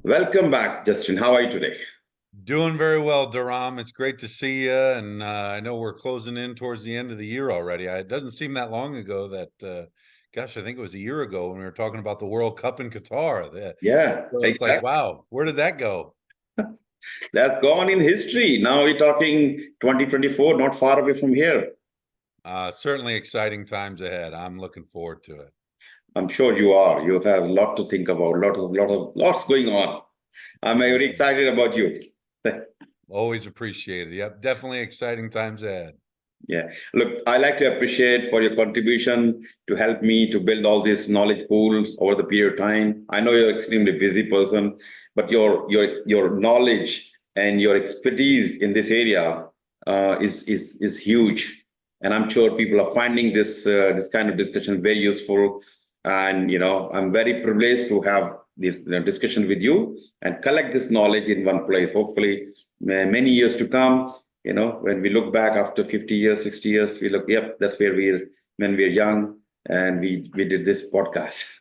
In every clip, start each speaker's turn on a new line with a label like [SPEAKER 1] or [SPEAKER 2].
[SPEAKER 1] Welcome back, Justin. How are you today?
[SPEAKER 2] Doing very well, Dharam. It's great to see you. And I know we're closing in towards the end of the year already. It doesn't seem that long ago that, gosh, I think it was a year ago when we were talking about the World Cup in Qatar.
[SPEAKER 1] Yeah,
[SPEAKER 2] So it's like,
[SPEAKER 1] exactly.
[SPEAKER 2] wow, where did that go?
[SPEAKER 1] That's gone in history. Now we're talking 2024, not far away from here.
[SPEAKER 2] Certainly exciting times ahead. I'm looking forward to it.
[SPEAKER 1] I'm sure you are. You have a lot to think about, lots going on. I'm very excited about you.
[SPEAKER 2] Always appreciated. Yep, definitely exciting times ahead.
[SPEAKER 1] Yeah. Look, I like to appreciate for your contribution to help me to build all this knowledge pool over the period of time. I know you're an extremely busy person, but your knowledge and your expertise in this area is huge. And I'm sure people are finding this kind of discussion very useful. And I'm very privileged to have this discussion with you and collect this knowledge in one place. Hopefully, many years to come, when we look back after 50 years, 60 years, we look, yep, that's where when we're young and we did this podcast.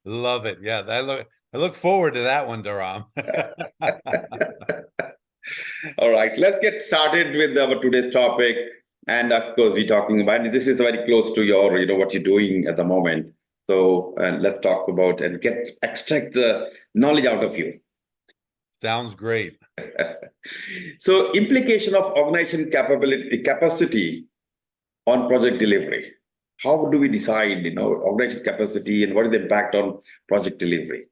[SPEAKER 2] Love it. Yeah, I look forward to that one, Dharam.
[SPEAKER 1] All right, let's get started with our today's topic. And of course, we're talking about this is very close to what you're doing at the moment. So let's talk about and extract the knowledge out of you.
[SPEAKER 2] Sounds great.
[SPEAKER 1] So, implication of organization capacity on project delivery. How do we decide, organization capacity and what is the impact on project delivery?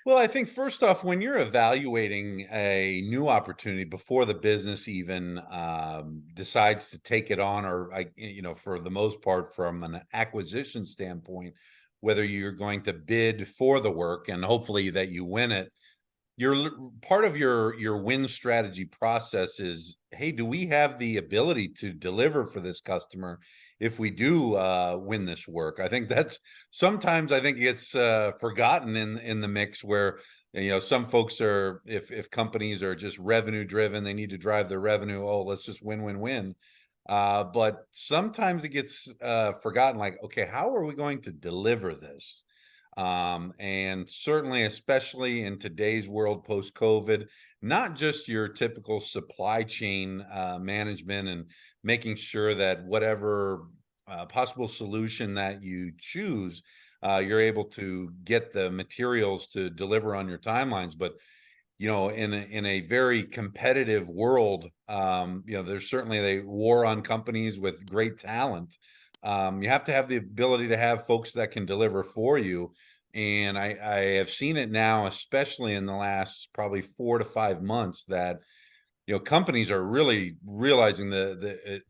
[SPEAKER 2] Well, I think first off, when you're evaluating a new opportunity before the business even decides to take it on, or for the most part, from an acquisition standpoint, whether you're going to bid for the work and hopefully that you win it, part of your win strategy process is, hey, do we have the ability to deliver for this customer if we do win this work? I think that's sometimes I think it gets forgotten in the mix where some folks are, if companies are just revenue driven, they need to drive their revenue. Oh, let's just win. But sometimes it gets forgotten, like, okay, how are we going to deliver this? And certainly, especially in today's world post-COVID, not just your typical supply chain management and making sure that whatever possible solution that you choose, you're able to get the materials to deliver on your timelines. But in a very competitive world, there's certainly a war on companies with great talent. You have to have the ability to have folks that can deliver for you. And I have seen it now, especially in the last probably 4 to 5 months, that companies are really realizing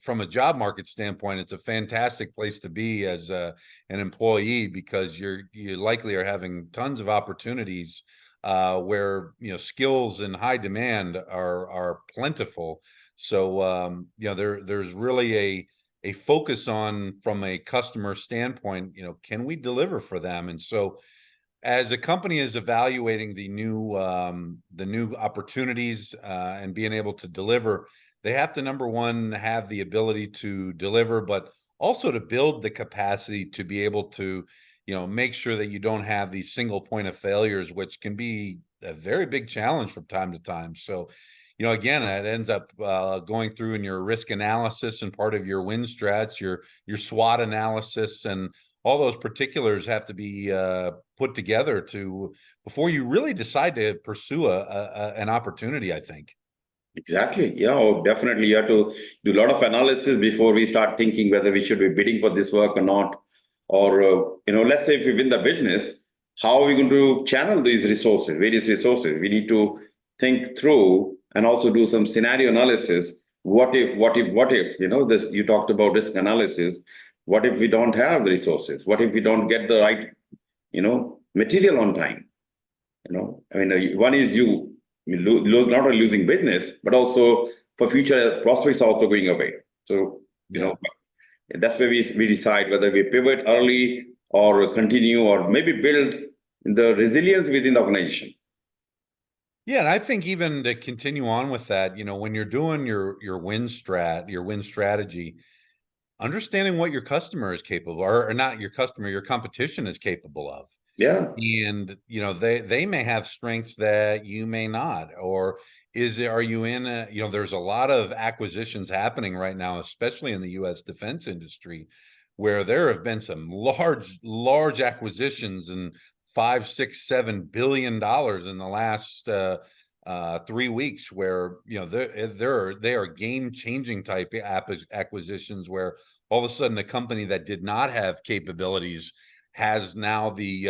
[SPEAKER 2] from a job market standpoint, it's a fantastic place to be as an employee, because you likely are having tons of opportunities where skills in high demand are plentiful. So there's really a focus on, from a customer standpoint, can we deliver for them? And so as a company is evaluating the new opportunities and being able to deliver, they have to, number one, have the ability to deliver, but also to build the capacity to be able to make sure that you don't have these single point of failures, which can be a very big challenge from time to time. So again, it ends up going through in your risk analysis, and part of your win strats, your SWOT analysis, and all those particulars have to be put together before you really decide to pursue an opportunity, I think.
[SPEAKER 1] Exactly. Yeah, definitely. You have to do a lot of analysis before we start thinking whether we should be bidding for this work or not. Or, let's say if we win the business, how are we going to channel these resources, various resources? We need to think through and also do some scenario analysis. What if, this, you talked about risk analysis. What if we don't have the resources? What if we don't get the right, material on time? One is you not only losing business, but also for future prospects also going away. So, that's where we decide whether we pivot early or continue or maybe build the resilience within the organization.
[SPEAKER 2] Yeah, and I think even to continue on with that, when you're doing your win strategy, understanding what your customer is capable, or not your customer, your competition is capable of.
[SPEAKER 1] Yeah.
[SPEAKER 2] And they may have strengths that you may not. Or are you in a, there's a lot of acquisitions happening right now, especially in the US defense industry, where there have been some large acquisitions, and 5, 6, 7 billion dollars in the last 3 weeks, where they are game changing type acquisitions, where all of a sudden a company that did not have capabilities has now the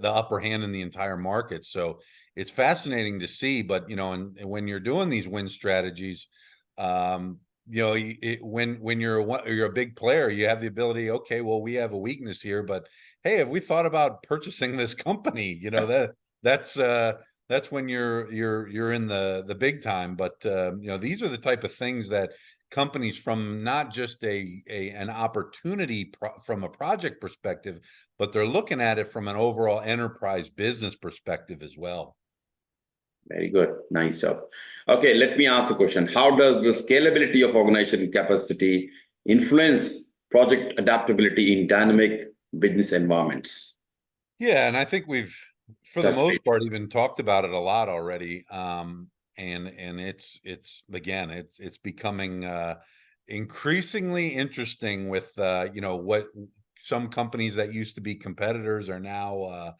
[SPEAKER 2] upper hand in the entire market. So it's fascinating to see. But and when you're doing these win strategies, when you're a big player, you have the ability, okay, well, we have a weakness here, but hey, have we thought about purchasing this company? That's when you're in the big time. But these are the type of things that companies, from not just an opportunity from a project perspective, but they're looking at it from an overall enterprise business perspective as well.
[SPEAKER 1] Very good. Nice job. Okay, let me ask the question. How does the scalability of organization capacity influence project adaptability in dynamic business environments?
[SPEAKER 2] Yeah, and I think we've, for the
[SPEAKER 1] That's
[SPEAKER 2] most
[SPEAKER 1] great.
[SPEAKER 2] part, even talked about it a lot already. And it's becoming increasingly interesting with what some companies that used to be competitors are now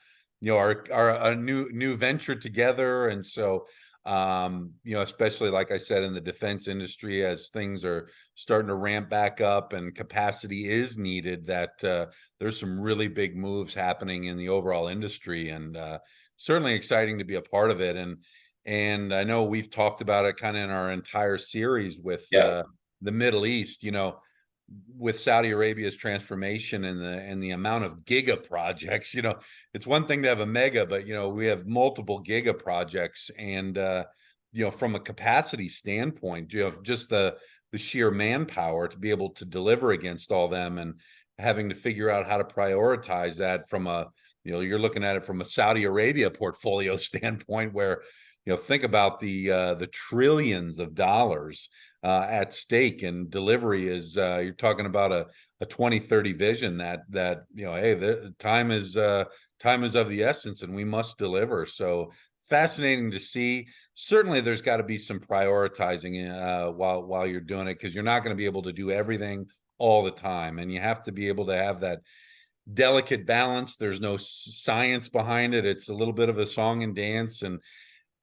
[SPEAKER 2] are a new venture together. And so especially, like I said, in the defense industry, as things are starting to ramp back up and capacity is needed, that there's some really big moves happening in the overall industry, and certainly exciting to be a part of it. And I know we've talked about it kind of in our entire series with
[SPEAKER 1] Yeah,
[SPEAKER 2] the Middle East, with Saudi Arabia's transformation and the amount of giga projects. It's one thing to have a mega, but we have multiple giga projects. And from a capacity standpoint, you have just the sheer manpower to be able to deliver against all them, and having to figure out how to prioritize that from you're looking at it from a Saudi Arabia portfolio standpoint, where think about the trillions of dollars at stake, and delivery is you're talking about a 2030 vision that hey, the time is of the essence, and we must deliver. So fascinating to see. Certainly there's got to be some prioritizing while you're doing it, because you're not going to be able to do everything all the time, and you have to be able to have that delicate balance. There's no science behind it. It's a little bit of a song and dance. And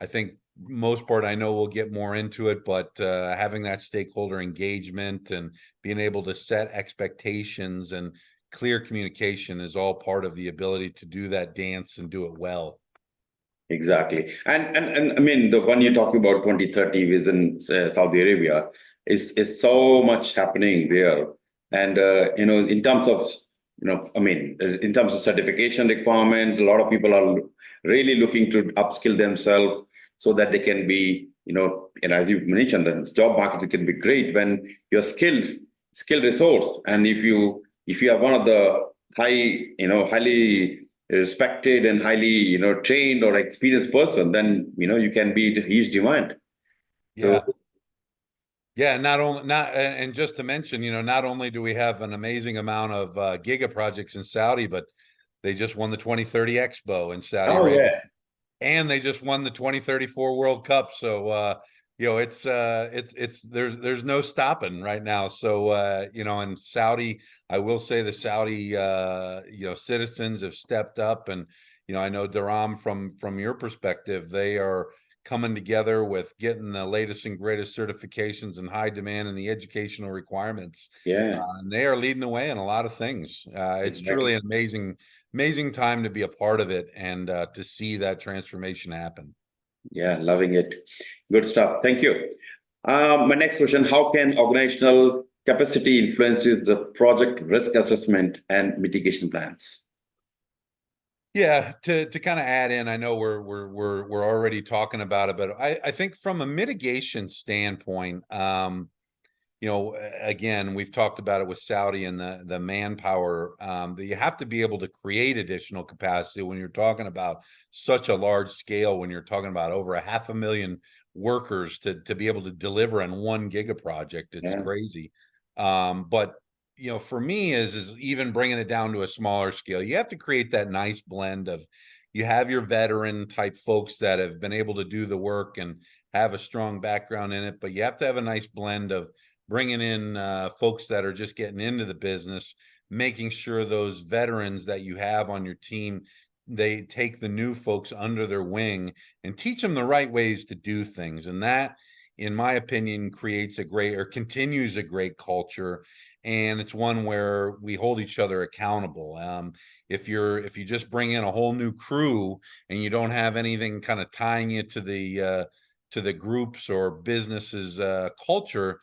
[SPEAKER 2] I think most part, I know we'll get more into it, but having that stakeholder engagement and being able to set expectations and clear communication is all part of the ability to do that dance and do it well.
[SPEAKER 1] exactly. And I mean, the one you're talking about, 2030 vision, Saudi Arabia, is so much happening there. And in terms of I mean, in terms of certification requirement, a lot of people are really looking to upskill themselves so that they can be, and as you mentioned, the job market can be great when you're skilled resource. And if you are one of the highly respected and highly, trained or experienced person, then, you can be in huge demand.
[SPEAKER 2] Yeah.
[SPEAKER 1] So,
[SPEAKER 2] Yeah, and just to mention, not only do we have an amazing amount of giga projects in Saudi, but they just won the 2030 Expo in Saudi
[SPEAKER 1] oh
[SPEAKER 2] Arabia,
[SPEAKER 1] yeah,
[SPEAKER 2] and they just won the 2034 World Cup. So it's there's no stopping right now. So in Saudi, I will say the Saudi citizens have stepped up. And I know, Dharam, from your perspective, they are coming together with getting the latest and greatest certifications and high demand in the educational requirements.
[SPEAKER 1] yeah,
[SPEAKER 2] And they are leading the way in a lot of things. It's
[SPEAKER 1] exactly.
[SPEAKER 2] truly an amazing time to be a part of it, and to see that transformation happen.
[SPEAKER 1] Yeah, loving it. Good stuff. Thank you. My next question: how can organizational capacity influences the project risk assessment and mitigation plans?
[SPEAKER 2] Yeah, to kind of add in, I know we're already talking about it, but I think from a mitigation standpoint, again, we've talked about it with Saudi and the manpower, that you have to be able to create additional capacity when you're talking about such a large scale, when you're talking about over 500,000 workers to be able to deliver on one giga project. It's
[SPEAKER 1] Yeah,
[SPEAKER 2] crazy. But for me is even bringing it down to a smaller scale. You have to create that nice blend of, you have your veteran type folks that have been able to do the work and have a strong background in it, but you have to have a nice blend of bringing in folks that are just getting into the business, making sure those veterans that you have on your team, they take the new folks under their wing and teach them the right ways to do things. And that, in my opinion, creates a great, or continues a great culture. And it's one where we hold each other accountable. If you just bring in a whole new crew and you don't have anything kind of tying you to the groups or businesses culture,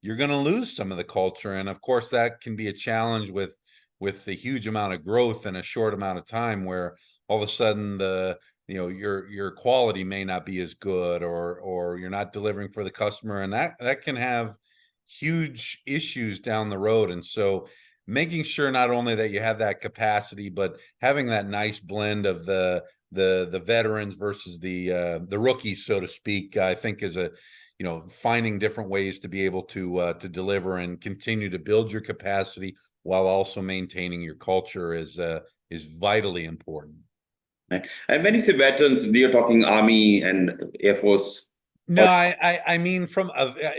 [SPEAKER 2] you're going to lose some of the culture. And of course, that can be a challenge with the huge amount of growth in a short amount of time, where all of a sudden your quality may not be as good, or you're not delivering for the customer, and that can have huge issues down the road. And so making sure not only that you have that capacity, but having that nice blend of the veterans versus the rookies, so to speak, I think is finding different ways to be able to deliver and continue to build your capacity while also maintaining your culture is vitally important.
[SPEAKER 1] Right. And when you say veterans, you're talking Army and Air Force.
[SPEAKER 2] No, I mean from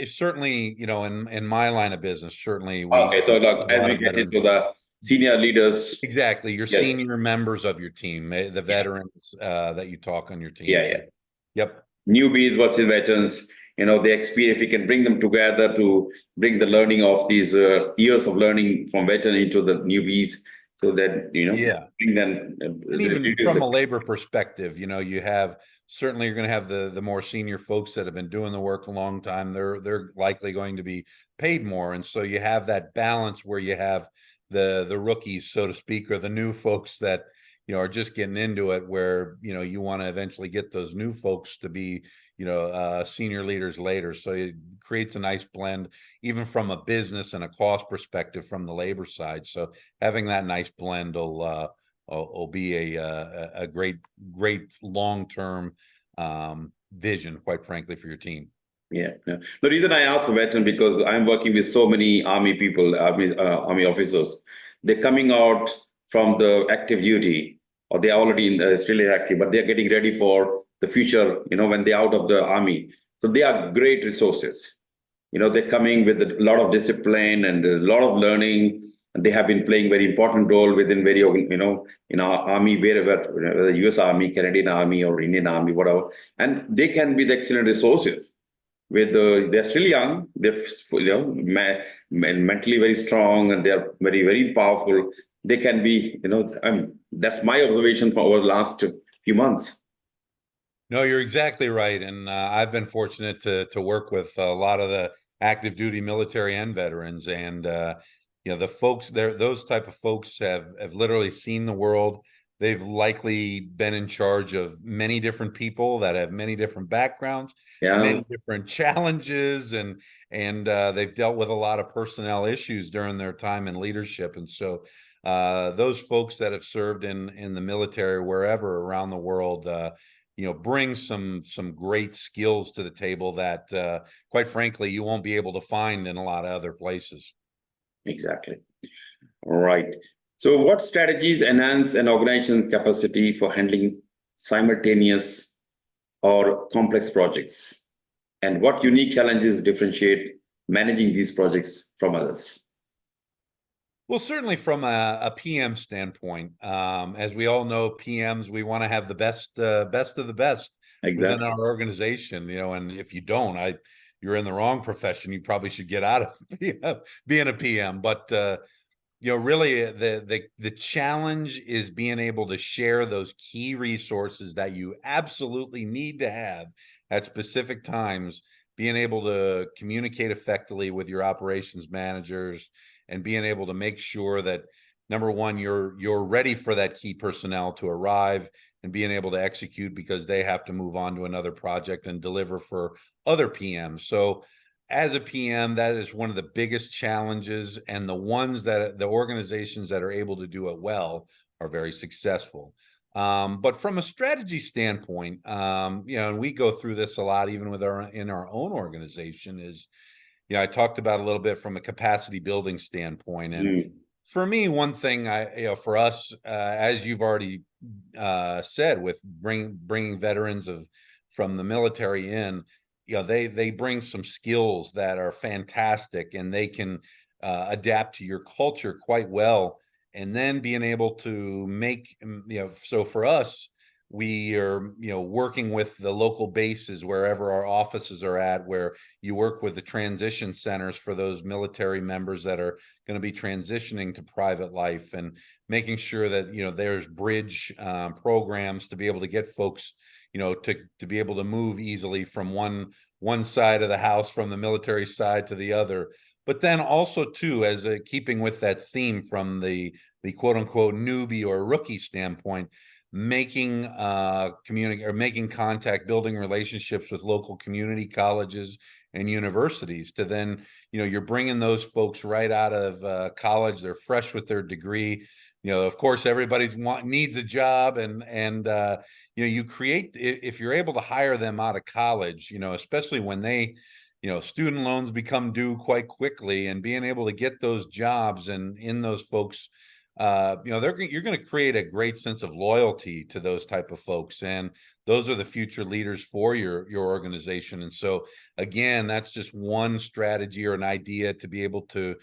[SPEAKER 2] certainly, in my line of business, certainly
[SPEAKER 1] Okay, so look,
[SPEAKER 2] a
[SPEAKER 1] as
[SPEAKER 2] lot
[SPEAKER 1] we
[SPEAKER 2] of
[SPEAKER 1] get
[SPEAKER 2] veterans.
[SPEAKER 1] into the senior leaders,
[SPEAKER 2] Exactly, your
[SPEAKER 1] yes,
[SPEAKER 2] senior members of your team, the
[SPEAKER 1] yeah,
[SPEAKER 2] veterans that you talk on your team.
[SPEAKER 1] yeah,
[SPEAKER 2] So,
[SPEAKER 1] yeah.
[SPEAKER 2] yep.
[SPEAKER 1] Newbies versus veterans, the experience, if we can bring them together to bring the learning of these years of learning from veteran into the newbies, so that,
[SPEAKER 2] Yeah.
[SPEAKER 1] bring them,
[SPEAKER 2] And even
[SPEAKER 1] reduce
[SPEAKER 2] from
[SPEAKER 1] the,
[SPEAKER 2] a labor perspective, you have, certainly you're going to have the more senior folks that have been doing the work a long time. They're likely going to be paid more. And so you have that balance where you have the rookies, so to speak, or the new folks that, are just getting into it, where, you want to eventually get those new folks to be, senior leaders later. So it creates a nice blend, even from a business and a cost perspective from the labor side. So having that nice blend will be a great long-term vision, quite frankly, for your team.
[SPEAKER 1] yeah, yeah. The reason I asked veteran, because I'm working with so many Army people, Army officers. They're coming out from the active duty, or they're already still active, but they're getting ready for the future, when they're out of the Army. So they are great resources. They're coming with a lot of discipline and a lot of learning. And they have been playing very important role within in our Army, wherever, whether the US Army, Canadian Army, or Indian Army, whatever. And they can be the excellent resources. They're still young, they're mentally very strong, and they're very, very powerful. They can be, that's my observation for over the last few months.
[SPEAKER 2] No, you're exactly right. And I've been fortunate to work with a lot of the active duty military and veterans. And the folks there, those type of folks have literally seen the world. They've likely been in charge of many different people that have many different backgrounds,
[SPEAKER 1] Yeah,
[SPEAKER 2] many different challenges, and they've dealt with a lot of personnel issues during their time in leadership. And so those folks that have served in the military, wherever around the world, bring some great skills to the table that, quite frankly, you won't be able to find in a lot of other places.
[SPEAKER 1] exactly. All right. So what strategies enhance an organization's capacity for handling simultaneous or complex projects? And what unique challenges differentiate managing these projects from others?
[SPEAKER 2] Well, certainly from a PM standpoint, as we all know, PMs, we want to have the best of the best within
[SPEAKER 1] Exactly.
[SPEAKER 2] our organization, and if you don't, you're in the wrong profession. You probably should get out of being a PM. But really the challenge is being able to share those key resources that you absolutely need to have at specific times, being able to communicate effectively with your operations managers, and being able to make sure that, number one, you're ready for that key personnel to arrive and being able to execute, because they have to move on to another project and deliver for other PMs. So as a PM, that is one of the biggest challenges, and the ones that the organizations that are able to do it well are very successful. But from a strategy standpoint, and we go through this a lot, even in our own organization, is I talked about a little bit from a capacity building standpoint. And for me, one thing for us, as you've already said, with bringing veterans from the military in, they bring some skills that are fantastic, and they can adapt to your culture quite well. And then being able to make, so for us, we are, working with the local bases wherever our offices are at, where you work with the transition centers for those military members that are going to be transitioning to private life, and making sure that, there's bridge programs to be able to get folks, to be able to move easily from one side of the house, from the military side to the other. But then also too, as keeping with that theme from the quote unquote newbie or rookie standpoint, making making contact, building relationships with local community colleges and universities, to then, you're bringing those folks right out of college. They're fresh with their degree. Of course, everybody's needs a job, and you create, if you're able to hire them out of college, especially when they, student loans become due quite quickly, and being able to get those jobs and in those folks, you're going to create a great sense of loyalty to those type of folks, and those are the future leaders for your organization. And so again, that's just one strategy or an idea to be able to,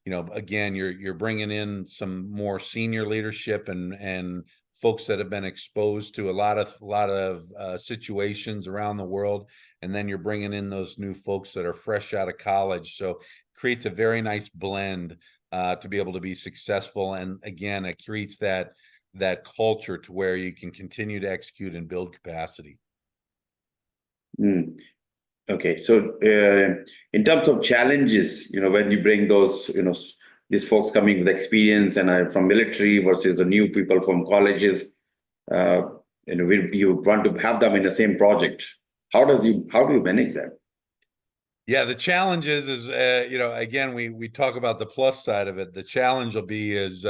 [SPEAKER 2] again, you're bringing in some more senior leadership and folks that have been exposed to a lot of situations around the world, and then you're bringing in those new folks that are fresh out of college. So it creates a very nice blend to be able to be successful. And again, it creates that culture to where you can continue to execute and build capacity.
[SPEAKER 1] Okay, so in terms of challenges, when you bring those, these folks coming with experience and from military versus the new people from colleges, you want to have them in the same project. How do you manage that?
[SPEAKER 2] Yeah, the challenge is again, we talk about the plus side of it. The challenge will be is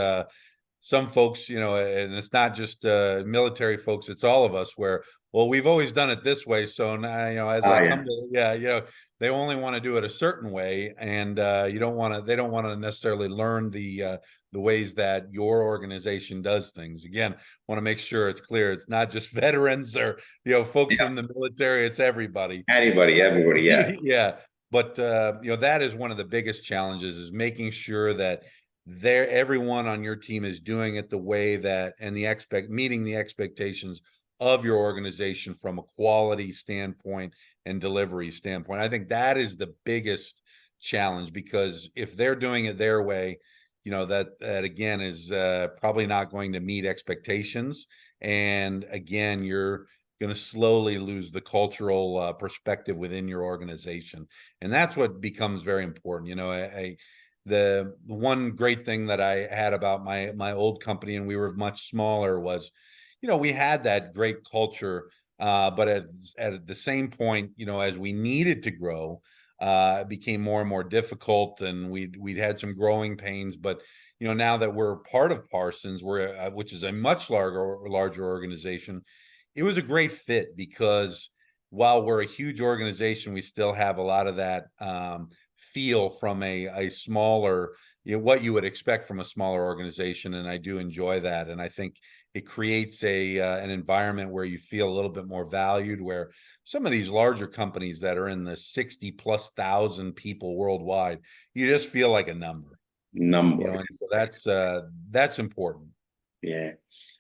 [SPEAKER 2] some folks, and it's not just military folks, it's all of us, where, well, we've always done it this way. So now, as I come to, they only want to do it a certain way, and they don't want to necessarily learn the ways that your organization does things. Again, want to make sure it's clear. It's not just veterans or, folks in the military, it's everybody.
[SPEAKER 1] Everybody, yeah.
[SPEAKER 2] Yeah. But, that is one of the biggest challenges, is making sure that everyone on your team is doing it the way that, and meeting the expectations of your organization from a quality standpoint and delivery standpoint. I think that is the biggest challenge, because if they're doing it their way, that again is probably not going to meet expectations. And again, you're going to slowly lose the cultural perspective within your organization. And that's what becomes very important. The one great thing that I had about my old company, and we were much smaller, was, we had that great culture, but at the same point, as we needed to grow, it became more and more difficult, and we'd had some growing pains. But now that we're part of Parsons, which is a much larger organization, it was a great fit, because while we're a huge organization, we still have a lot of that feel from a smaller, what you would expect from a smaller organization. And I do enjoy that. And I think it creates an environment where you feel a little bit more valued, where some of these larger companies that are in the 60,000+ people worldwide, you just feel like a number. And so that's important.
[SPEAKER 1] Yeah.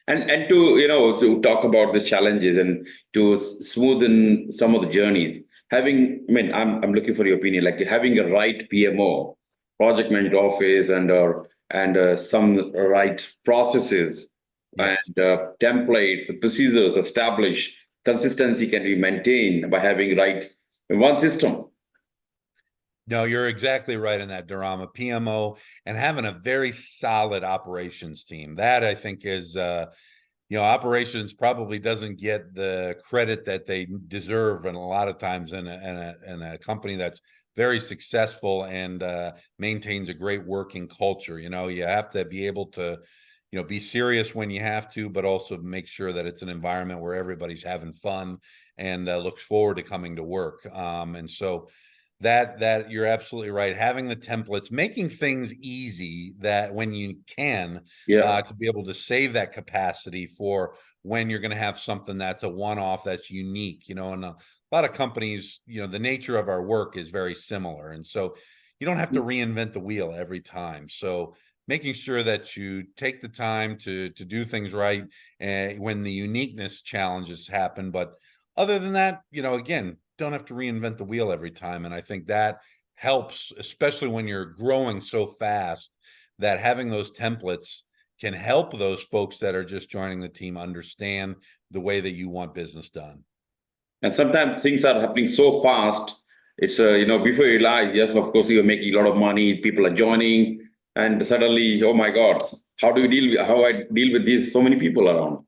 [SPEAKER 1] And to talk about the challenges and to smoothen some of the journeys, I'm looking for your opinion, like having a right PMO, project management office, and some right processes,
[SPEAKER 2] Yes.
[SPEAKER 1] and templates, procedures established. Consistency can be maintained by having right one system.
[SPEAKER 2] No, you're exactly right in that, Dharam. A PMO and having a very solid operations team. That, I think, is operations probably doesn't get the credit that they deserve, and a lot of times in a company that's very successful and maintains a great working culture. You have to be able to be serious when you have to, but also make sure that it's an environment where everybody's having fun and looks forward to coming to work. And so that you're absolutely right. Having the templates, making things easy that when you can,
[SPEAKER 1] Yeah.
[SPEAKER 2] to be able to save that capacity for when you're going to have something that's a one-off, that's unique, and a lot of companies, the nature of our work is very similar. And so you don't have to reinvent the wheel every time. So making sure that you take the time to do things right, when the uniqueness challenges happen. But other than that, again, don't have to reinvent the wheel every time. And I think that helps, especially when you're growing so fast, that having those templates can help those folks that are just joining the team understand the way that you want business done.
[SPEAKER 1] And sometimes things are happening so fast. It's, before you realize, yes, of course, you're making a lot of money, people are joining, and suddenly, oh my God, how I deal with these, so many people around?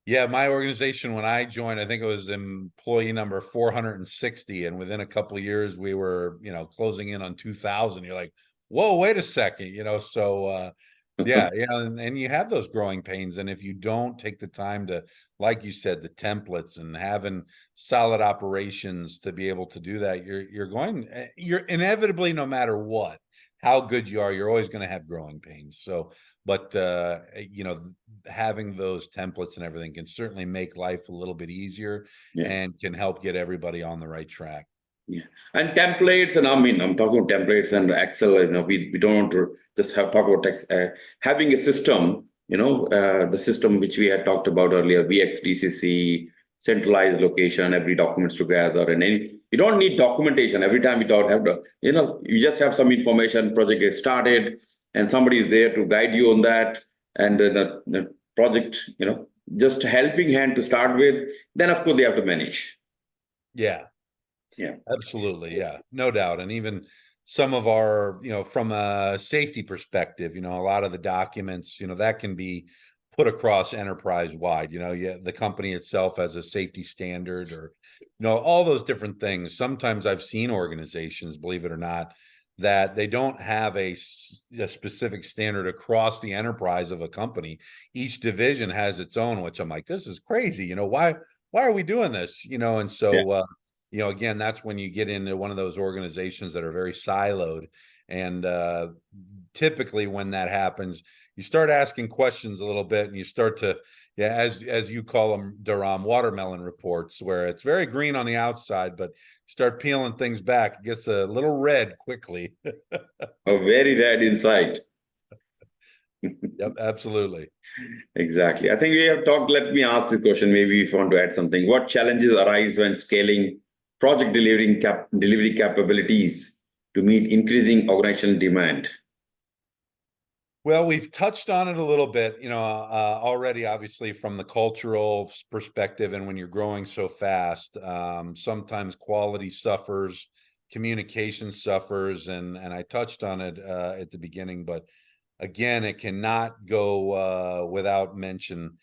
[SPEAKER 2] Yeah, my organization, when I joined, I think it was employee number 460. And within a couple of years, we were, closing in on 2000. You're like, whoa, wait a second, so yeah, and you have those growing pains. And if you don't take the time to, like you said, the templates and having solid operations to be able to do that, you're inevitably, no matter what, how good you are, you're always going to have growing pains. So, but having those templates and everything can certainly make life a little bit easier,
[SPEAKER 1] Yeah.
[SPEAKER 2] and can help get everybody on the right track.
[SPEAKER 1] Yeah. And templates, and I mean, I'm talking about templates and Excel, we don't want to just talk about having a system, the system which we had talked about earlier, VXDCC, centralized location, every document's together, and you don't need documentation every time you don't have to, you just have some information, project gets started, and somebody is there to guide you on that, and the project, just helping hand to start with, then of course they have to manage.
[SPEAKER 2] Yeah.
[SPEAKER 1] Yeah.
[SPEAKER 2] Absolutely. Yeah, no doubt. And even some of our, from a safety perspective, a lot of the documents, that can be put across enterprise wide. Yeah, the company itself has a safety standard, or, all those different things. Sometimes I've seen organizations, believe it or not, that they don't have a specific standard across the enterprise of a company. Each division has its own, which I'm like, this is crazy. Why are we doing this? And so, again, that's when you get into one of those organizations that are very siloed. And typically when that happens, you start asking questions a little bit, and you start to, yeah, as you call them, Dharam, watermelon reports, where it's very green on the outside, but start peeling things back, it gets a little red quickly.
[SPEAKER 1] A very red insight.
[SPEAKER 2] Yep, absolutely.
[SPEAKER 1] Exactly. I think we have talked. Let me ask this question. Maybe if you want to add something. What challenges arise when scaling project delivery capabilities to meet increasing organizational demand?
[SPEAKER 2] Well, we've touched on it a little bit, already, obviously, from the cultural perspective. And when you're growing so fast, sometimes quality suffers, communication suffers, and I touched on it at the beginning. But again, it cannot go without mention.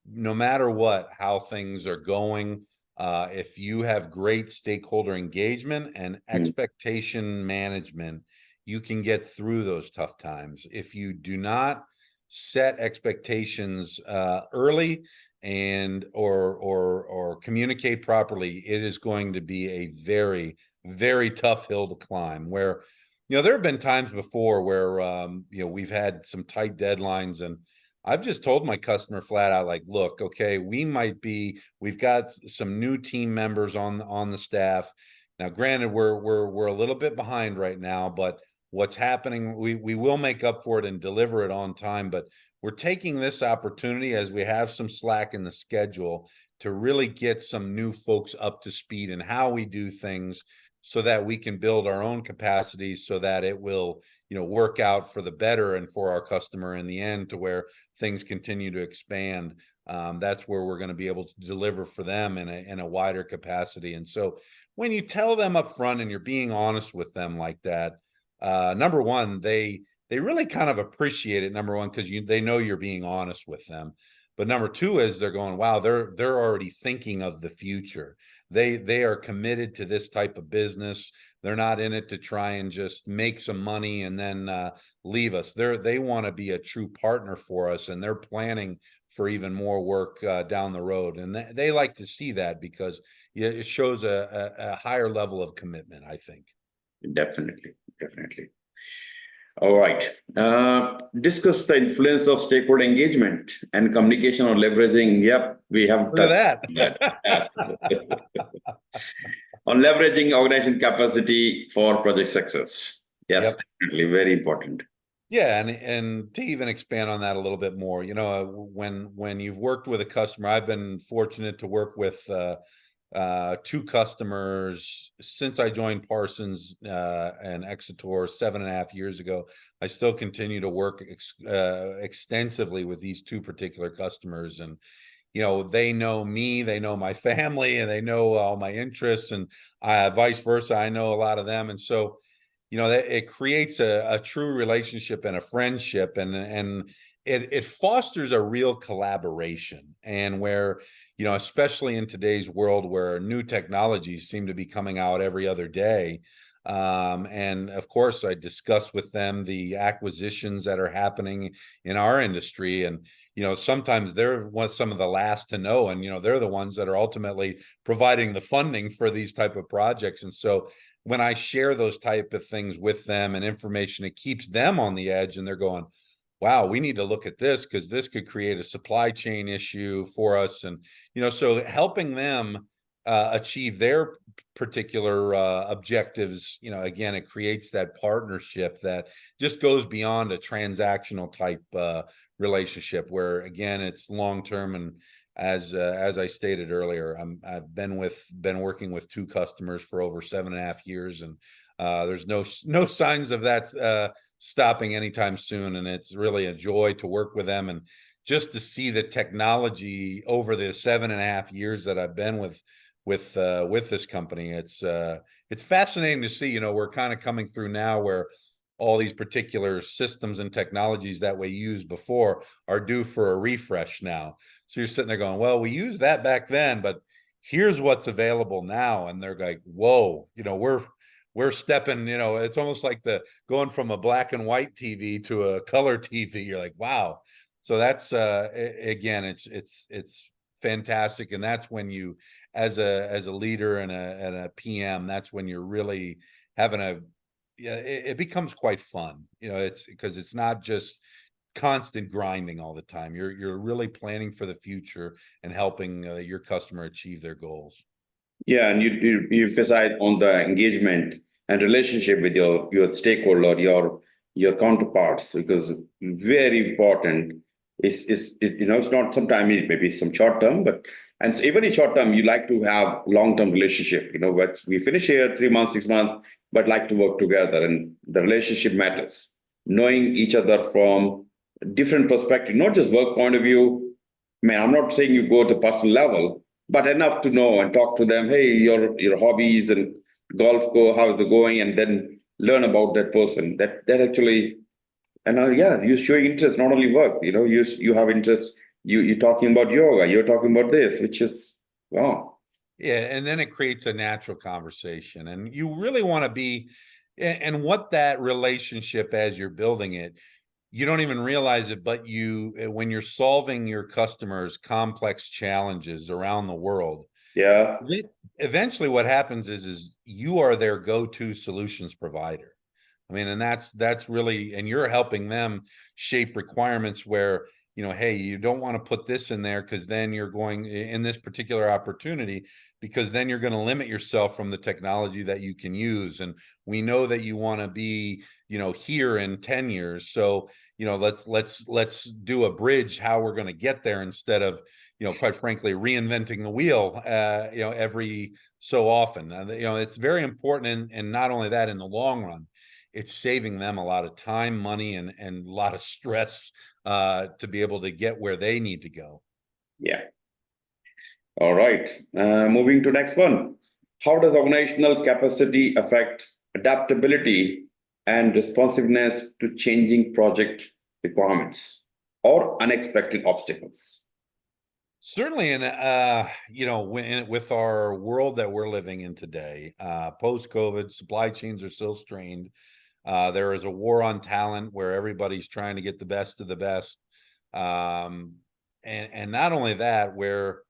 [SPEAKER 2] No matter how things are going, if you have great stakeholder engagement and
[SPEAKER 1] Mm.
[SPEAKER 2] expectation management, you can get through those tough times. If you do not set expectations early, and or communicate properly, it is going to be a very, very tough hill to climb. Where, there have been times before where we've had some tight deadlines, and I've just told my customer flat out, like, look, okay, we've got some new team members on the staff. Now, granted, we're a little bit behind right now, but what's happening, we will make up for it and deliver it on time. But we're taking this opportunity, as we have some slack in the schedule, to really get some new folks up to speed in how we do things, so that we can build our own capacities, so that it will, work out for the better and for our customer in the end, to where things continue to expand. That's where we're going to be able to deliver for them in a wider capacity. And so when you tell them up front and you're being honest with them like that, number one, they really kind of appreciate it, number one, because they know you're being honest with them. But number two is they're going, wow, they're already thinking of the future. They are committed to this type of business. They're not in it to try and just make some money and then leave us. They want to be a true partner for us, and they're planning for even more work down the road. And they like to see that because it shows a higher level of commitment, I think.
[SPEAKER 1] Definitely, definitely. All right. Discuss the influence of stakeholder engagement and communication or leveraging. Yep, we have
[SPEAKER 2] Look
[SPEAKER 1] touched
[SPEAKER 2] at
[SPEAKER 1] on
[SPEAKER 2] that.
[SPEAKER 1] that. On leveraging organization capacity for project success. Yes,
[SPEAKER 2] Yep.
[SPEAKER 1] definitely very important.
[SPEAKER 2] Yeah, and to even expand on that a little bit more, when you've worked with a customer, I've been fortunate to work with two customers since I joined Parsons and Exitor 7.5 years ago. I still continue to work extensively with these two particular customers, and they know me, they know my family, and they know all my interests, and vice versa. I know a lot of them, and so it creates a true relationship and a friendship, and it fosters a real collaboration, and where especially in today's world where new technologies seem to be coming out every other day. And of course, I discuss with them the acquisitions that are happening in our industry, and sometimes they're some of the last to know, and they're the ones that are ultimately providing the funding for these type of projects. And so when I share those type of things with them and information, it keeps them on the edge, and they're going, wow, we need to look at this because this could create a supply chain issue for us. And so helping them achieve their particular objectives, again, it creates that partnership that just goes beyond a transactional type relationship, where again, it's long term. And as I stated earlier, I've been working with two customers for over 7.5 years, and there's no signs of that stopping anytime soon. And it's really a joy to work with them, and just to see the technology over the 7.5 years that I've been with this company. It's fascinating to see. We're kind of coming through now where all these particular systems and technologies that we used before are due for a refresh now. So you're sitting there going, well, we used that back then, but here's what's available now. And they're like, whoa, we're stepping, it's almost like going from a black and white TV to a color TV. You're like, wow. So that's again, it's fantastic. And that's when you, as a leader and a PM, that's when you're really having it becomes quite fun. It's because it's not just constant grinding all the time. You're really planning for the future and helping your customer achieve their goals.
[SPEAKER 1] Yeah, and you emphasize on the engagement and relationship with your stakeholder, your counterparts, because very important. It's not sometimes it may be some short term, but and so even in short term, you like to have long term relationship. But we finish here 3 months, 6 months, but like to work together, and the relationship matters. Knowing each other from different perspective, not just work point of view. Man, I'm not saying you go to personal level, but enough to know and talk to them. Hey, your hobbies and golf go, how's it going, and then learn about that person. That actually, and yeah, you're showing interest, not only work. You have interest. You're talking about yoga. You're talking about this, which is wow.
[SPEAKER 2] Yeah, and then it creates a natural conversation, and you really want to be, and what that relationship as you're building it, you don't even realize it, but when you're solving your customers' complex challenges around the world,
[SPEAKER 1] Yeah,
[SPEAKER 2] eventually what happens is you are their go-to solutions provider. I mean, and that's really, and you're helping them shape requirements where, hey, you don't want to put this in there because then you're going in this particular opportunity, because then you're going to limit yourself from the technology that you can use. And we know that you want to be, here in 10 years. So, let's do a bridge how we're going to get there, instead of, quite frankly, reinventing the wheel, every so often. It's very important. And not only that, in the long run, it's saving them a lot of time, money, and a lot of stress to be able to get where they need to go.
[SPEAKER 1] yeah. All right. Moving to next one. How does organizational capacity affect adaptability and responsiveness to changing project requirements or unexpected obstacles?
[SPEAKER 2] Certainly, and with our world that we're living in today, post-COVID, supply chains are still strained. There is a war on talent where everybody's trying to get the best of the best. Um, and not only that, where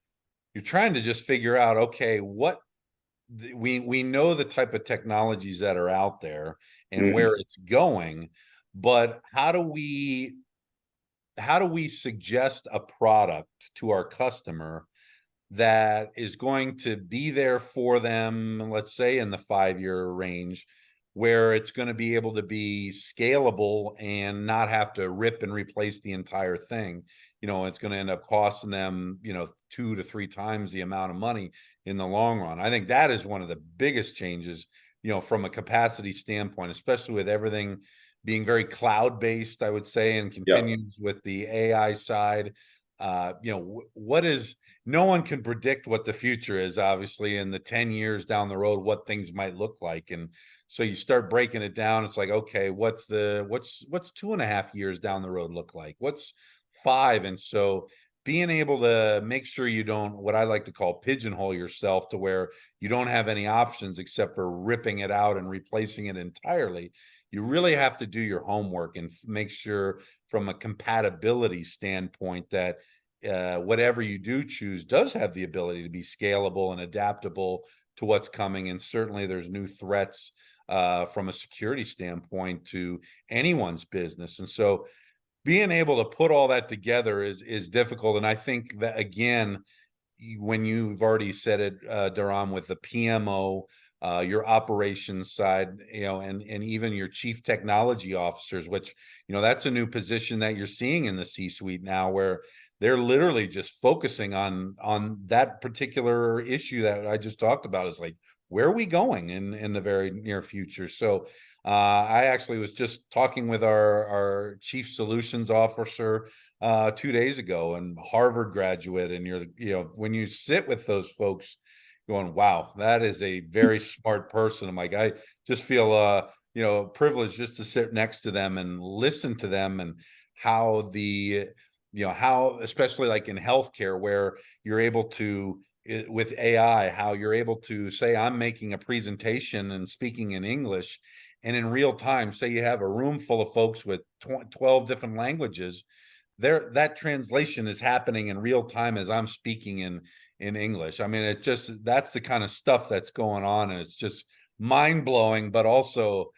[SPEAKER 2] you're trying to just figure out, okay, we know the type of technologies that are out there and
[SPEAKER 1] Mhm.
[SPEAKER 2] where it's going, but how do we suggest a product to our customer that is going to be there for them, let's say in the 5-year range, where it's going to be able to be scalable and not have to rip and replace the entire thing. It's going to end up costing them, 2 to 3 times the amount of money in the long run. I think that is one of the biggest changes, from a capacity standpoint, especially with everything being very cloud based, I would say, and
[SPEAKER 1] Yeah,
[SPEAKER 2] continues with the AI side. What is no one can predict what the future is, obviously, in the 10 years down the road, what things might look like. And so you start breaking it down. It's like, okay, what's 2.5 years down the road look like? What's 5? And so being able to make sure you don't, what I like to call, pigeonhole yourself to where you don't have any options except for ripping it out and replacing it entirely. You really have to do your homework and make sure from a compatibility standpoint that whatever you do choose does have the ability to be scalable and adaptable to what's coming. And certainly there's new threats from a security standpoint to anyone's business. And so being able to put all that together is difficult. And I think that, again, when you've already said it, Dharam, with the PMO, your operations side, and even your chief technology officers, which, that's a new position that you're seeing in the C-suite now, where they're literally just focusing on that particular issue that I just talked about. Is like, where are we going in the very near future? So I actually was just talking with our chief solutions officer 2 days ago, and Harvard graduate. And when you sit with those folks going, wow, that is a very smart person. I'm like, I just feel privileged just to sit next to them and listen to them, and how how, especially like in healthcare, where you're able to, with AI, how you're able to say, I'm making a presentation and speaking in English, and in real time, say you have a room full of folks with 12 different languages, that translation is happening in real time as I'm speaking in English. I mean, that's the kind of stuff that's going on, and it's just mind blowing, but also,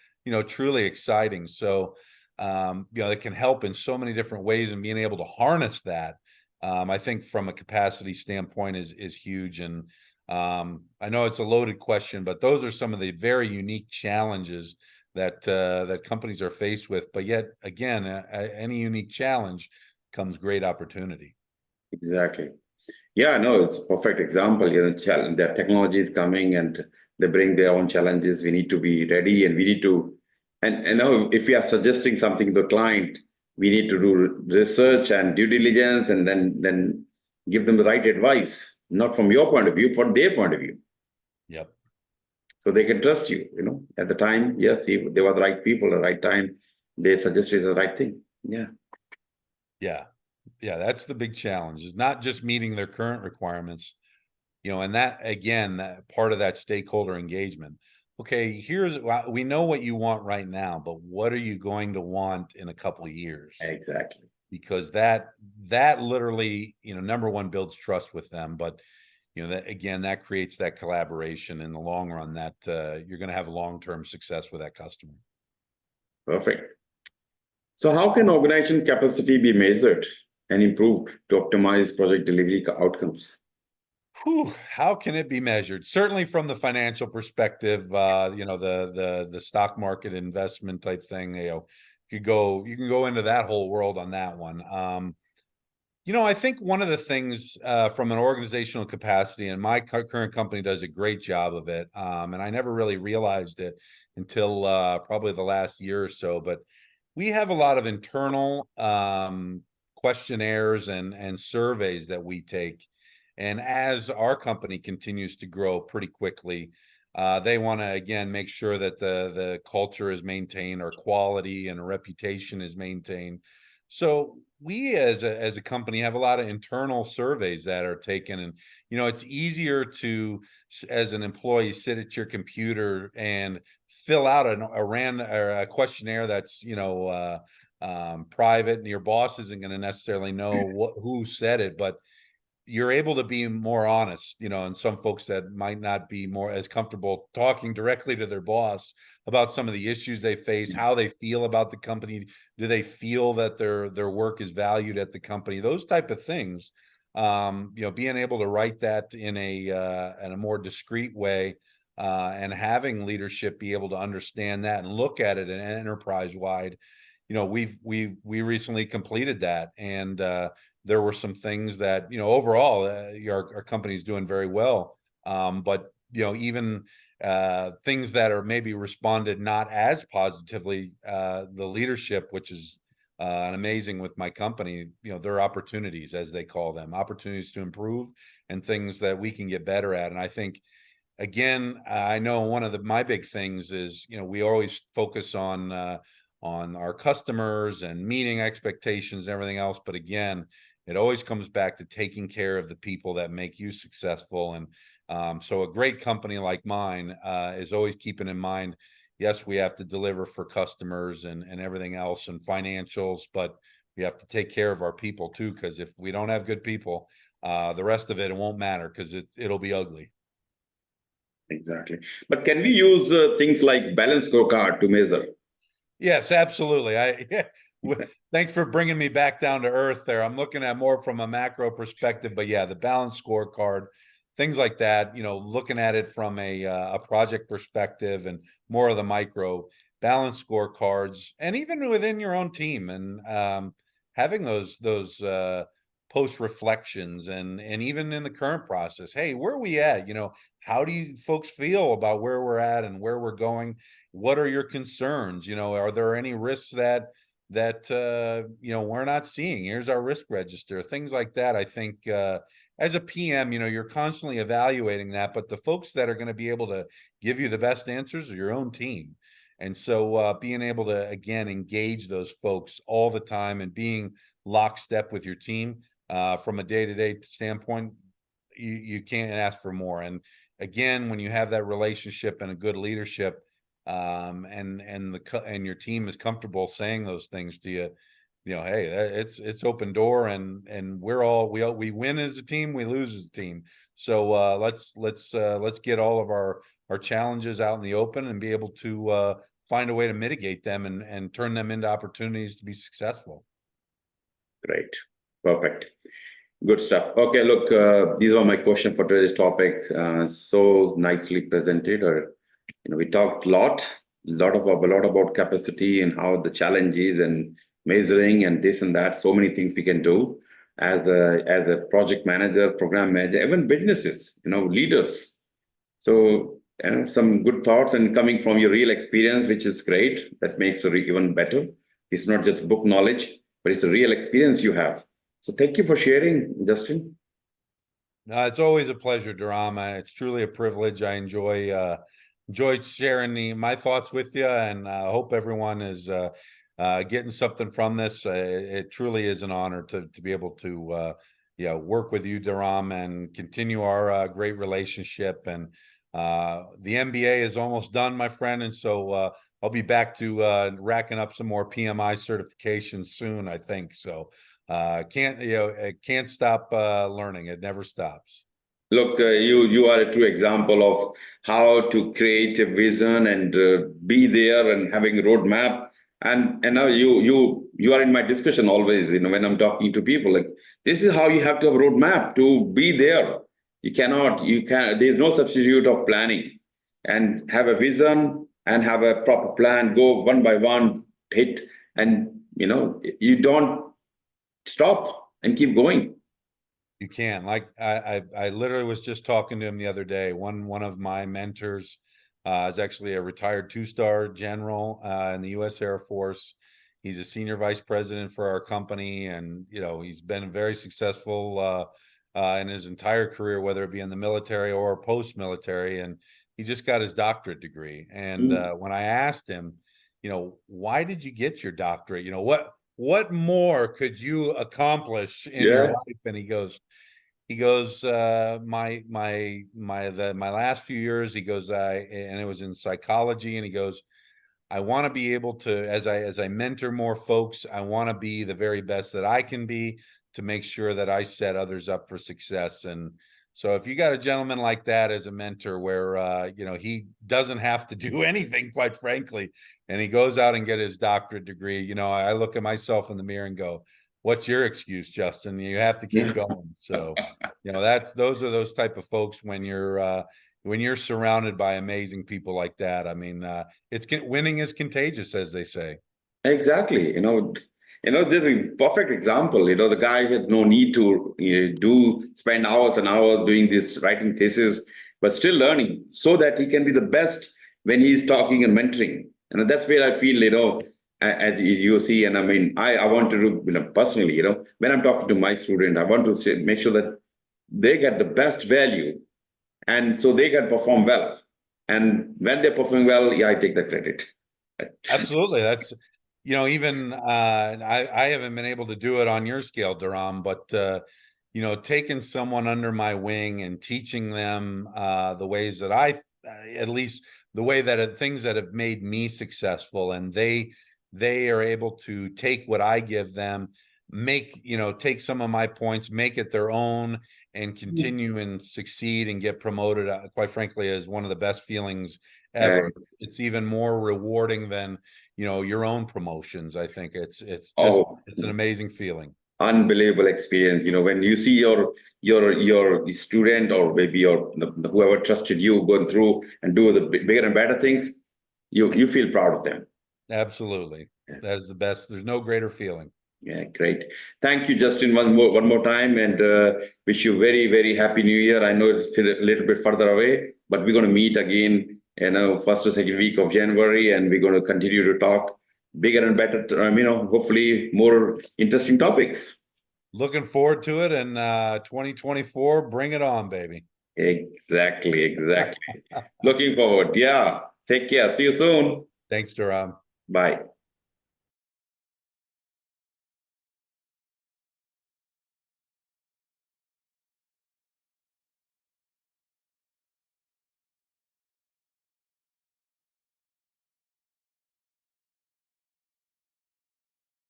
[SPEAKER 2] truly exciting. So, it can help in so many different ways, and being able to harness that, I think from a capacity standpoint is huge. And I know it's a loaded question, but those are some of the very unique challenges that companies are faced with. But yet again, any unique challenge comes great opportunity.
[SPEAKER 1] exactly. Yeah, no, it's a perfect example. Challenge, the technology is coming and they bring their own challenges. We need to be ready, and we need to, and now if we are suggesting something to the client, we need to do research and due diligence, and then give them the right advice, not from your point of view, from their point of view,
[SPEAKER 2] Yep.
[SPEAKER 1] so they can trust you. At the time, yes, they were the right people at the right time. They suggested the right thing. Yeah,
[SPEAKER 2] Yeah. Yeah. That's the big challenge, is not just meeting their current requirements, and that, again, that part of that stakeholder engagement. Okay, we know what you want right now, but what are you going to want in a couple of years?
[SPEAKER 1] exactly.
[SPEAKER 2] Because that literally, number one, builds trust with them. But that, again, that creates that collaboration in the long run, that you're going to have long-term success with that customer.
[SPEAKER 1] Perfect. So how can organization capacity be measured and improved to optimize project delivery outcomes?
[SPEAKER 2] Whew, how can it be measured? Certainly from the financial perspective, the stock market investment type thing, you can go into that whole world on that one. I think one of the things, from an organizational capacity, and my current company does a great job of it, and I never really realized it until probably the last year or so, but we have a lot of internal questionnaires and surveys that we take. And as our company continues to grow pretty quickly, they want to, again, make sure that the culture is maintained, our quality and our reputation is maintained. So we as a company have a lot of internal surveys that are taken, and it's easier to, as an employee, sit at your computer and fill out a questionnaire that's private, and your boss isn't going to necessarily know who said it, but you're able to be more honest, and some folks that might not be more as comfortable talking directly to their boss about some of the issues they face, how they feel about the company. Do they feel that their work is valued at the company? Those type of things. Being able to write that in a more discreet way, and having leadership be able to understand that and look at it in enterprise wide. We recently completed that, and there were some things that, overall, our company is doing very well. But, even things that are maybe responded not as positively, the leadership, which is amazing with my company, there are opportunities, as they call them, opportunities to improve and things that we can get better at. And I think, again, I know one of my big things is, we always focus on our customers and meeting expectations and everything else. But again, it always comes back to taking care of the people that make you successful. And so a great company like mine is always keeping in mind, yes, we have to deliver for customers and everything else and financials, but we have to take care of our people too, because if we don't have good people, the rest of it won't matter, because it'll be ugly.
[SPEAKER 1] Exactly. But can we use things like balance scorecard to measure?
[SPEAKER 2] Yes, absolutely. Thanks for bringing me back down to earth there. I'm looking at more from a macro perspective, but yeah, the balance scorecard, things like that, looking at it from a project perspective and more of the micro balance scorecards, and even within your own team, and having those post reflections, and even in the current process. Hey, where are we at? How do you folks feel about where we're at and where we're going? What are your concerns? Are there any risks that we're not seeing? Here's our risk register, things like that. I think as a PM, you're constantly evaluating that, but the folks that are going to be able to give you the best answers are your own team. And so being able to, again, engage those folks all the time and being lockstep with your team from a day-to-day standpoint, you can't ask for more. And again, when you have that relationship and a good leadership, and your team is comfortable saying those things to you, hey, it's open door, and we win as a team, we lose as a team. So let's get all of our challenges out in the open and be able to find a way to mitigate them and turn them into opportunities to be successful.
[SPEAKER 1] Great. Perfect. Good stuff. Okay, look, these are my questions for today's topic. So nicely presented. We talked a lot about capacity and how the challenge is, and measuring and this and that. So many things we can do as a project manager, program manager, even businesses, leaders. So some good thoughts, and coming from your real experience, which is great. That makes it even better. It's not just book knowledge, but it's a real experience you have. So thank you for sharing, Justin.
[SPEAKER 2] No, it's always a pleasure, Dharam. It's truly a privilege. I enjoyed sharing my thoughts with you, and I hope everyone is getting something from this. It truly is an honor to be able to work with you, Dharam, and continue our great relationship. And the MBA is almost done, my friend, and so I'll be back to racking up some more PMI certifications soon, I think. So can't stop learning. It never stops.
[SPEAKER 1] Look, you are a true example of how to create a vision and be there and having a roadmap. And now you are in my discussion always. When I'm talking to people, like, this is how you have to have a roadmap to be there. You can. There's no substitute of planning, and have a vision and have a proper plan. Go one by one, hit, and you don't stop and keep going.
[SPEAKER 2] You can. Like I literally was just talking to him the other day. One of my mentors is actually a retired 2-star general in the U.S. Air Force. He's a senior vice president for our company, and he's been very successful in his entire career, whether it be in the military or post-military. And he just got his doctorate degree. And when I asked him, why did you get your doctorate? what more could you accomplish in your
[SPEAKER 1] Yeah.
[SPEAKER 2] life? And he goes, my last few years, he goes, and it was in psychology, and he goes, I want to be able to, as I mentor more folks, I want to be the very best that I can be to make sure that I set others up for success. And so if you got a gentleman like that as a mentor where, he doesn't have to do anything, quite frankly, and he goes out and get his doctorate degree, I look at myself in the mirror and go, what's your excuse, Justin? You have to keep going. So, those are those type of folks when you're surrounded by amazing people like that. I mean, winning is contagious, as they say.
[SPEAKER 1] Exactly. This is a perfect example. The guy had no need to spend hours and hours doing this writing thesis, but still learning so that he can be the best when he's talking and mentoring. That's where I feel, as you see, and I mean, I want to do, personally, when I'm talking to my student, I want to make sure that they get the best value, and so they can perform well. And when they're performing well, yeah, I take the credit.
[SPEAKER 2] Absolutely. That's, even I haven't been able to do it on your scale, Dharam, but taking someone under my wing and teaching them the ways that at least the way that things that have made me successful, and they are able to take what I give them, take some of my points, make it their own, and continue and succeed and get promoted, quite frankly, is one of the best feelings ever. It's even more rewarding than, your own promotions. I think it's an amazing feeling.
[SPEAKER 1] Unbelievable experience. When you see your student, or maybe whoever trusted you, going through and do the bigger and better things, you feel proud of them.
[SPEAKER 2] Absolutely. That is the best. There's no greater feeling.
[SPEAKER 1] Yeah, great. Thank you, Justin, one more time, and wish you very, very happy New Year. I know it's a little bit further away, but we're going to meet again, first or second week of January, and we're going to continue to talk bigger and better, hopefully more interesting topics.
[SPEAKER 2] Looking forward to it, and 2024, bring it on, baby.
[SPEAKER 1] Exactly. Looking forward. Yeah. Take care. See you soon.
[SPEAKER 2] Thanks, Dharam.
[SPEAKER 1] Bye.